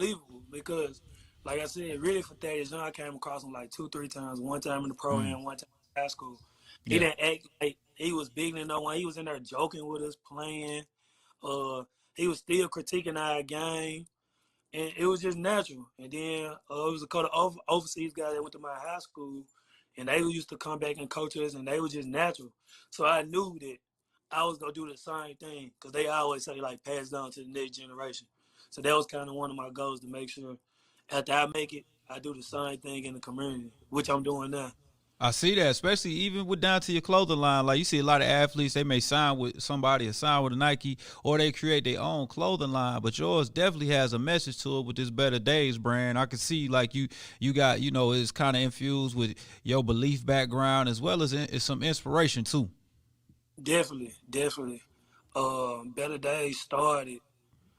unbelievable because, like I said, really for Thaddeus Young, I came across him like 2, 3 times. One time in the pro Mm. and one time in high school. He Yeah. didn't act like he was big than no one. He was in there joking with us, playing. Uh, he was still critiquing our game, and it was just natural. And then it was a couple of overseas guys that went to my high school, and they used to come back and coach us, and they were just natural. So I knew that I was gonna do the same thing because they always say like pass down to the next generation. So that was kind of one of my goals to make sure after I make it, I do the same thing in the community, which I'm doing now. I see that, especially even with down to your clothing line. Like you see a lot of athletes, they may sign with somebody or sign with a Nike, or they create their own clothing line. But yours definitely has a message to it with this Better Days brand. I can see like you got it's kind of infused with your belief background as well as some inspiration too. Definitely, definitely. Better days started.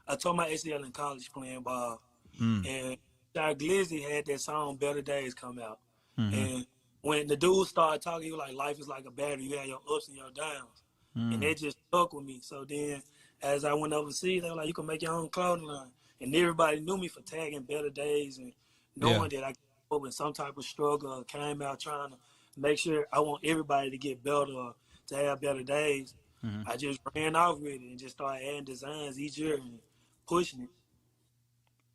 I tore my ACL in college playing ball, Mm. and Shy Glizzy had that song "Better Days" come out. Mm-hmm. And when the dude started talking, he was like, "Life is like a battery. You have your ups and your downs," and Mm. that just stuck with me. So then, as I went overseas, they were like, "You can make your own clothing line," and everybody knew me for tagging Better Days and Yeah. knowing that I came up with some type of struggle, or came out trying to make sure I want everybody to get better or to have better days. Mm-hmm. I just ran off with it and just started adding designs each year and pushing it.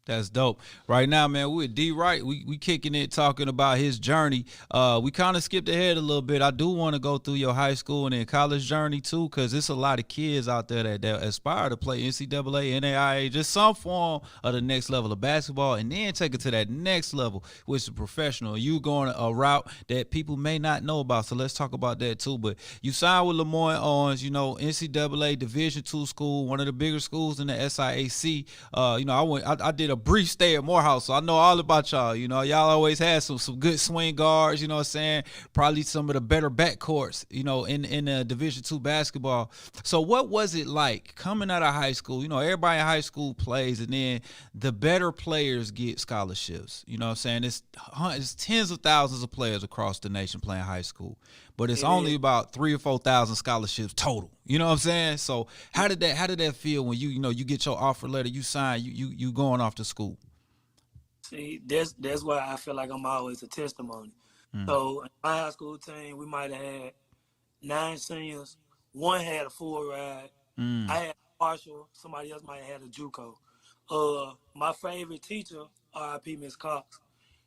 That's dope. Right now, man, we with D Wright. We kicking it, talking about his journey. We kind of skipped ahead a little bit. I do want to go through your high school and then college journey too, because there's a lot of kids out there that aspire to play NCAA, NAIA, just some form of the next level of basketball, and then take it to that next level, which is professional. You going a route that people may not know about. So let's talk about that too. But you signed with Lemoyne Owens, NCAA Division II school, one of the bigger schools in the SIAC. I did a brief stay at Morehouse, so I know all about y'all. Y'all always had some good swing guards. You know what I'm saying? Probably some of the better backcourts. In Division II basketball. So what was it like coming out of high school? Everybody in high school plays, and then the better players get scholarships. You know what I'm saying? It's tens of thousands of players across the nation playing high school, but it's It only is. about 3 or 4 thousand scholarships total. You know what I'm saying? So how did that feel when you get your offer letter, you sign, you going off to school? See, that's why I feel like I'm always a testimony. Mm. So in my high school team, we might have had 9 seniors. One had a full ride. I Mm. had a partial. Somebody else might have had a JUCO. My favorite teacher, R.I.P. Miss Cox.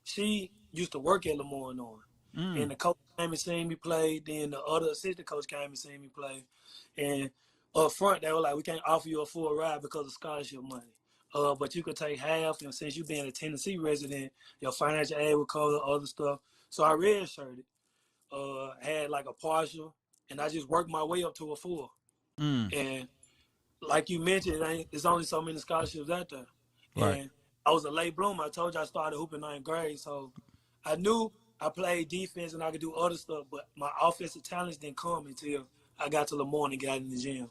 She used to work at Lemoyne on. Mm. And the coach came and seen me play. Then the other assistant coach came and seen me play. And up front, they were like, "We can't offer you a full ride because of scholarship money. But you could take half. And since you being a Tennessee resident, your financial aid would cover other stuff." So I redshirted. Had like a partial, and I just worked my way up to a full. Mm. And like you mentioned, it's only so many scholarships out there. Right. And I was a late bloomer. I told you I started hooping ninth grade, so I knew I played defense and I could do other stuff, but my offensive talents didn't come until I got to Lemoyne and got in the gym.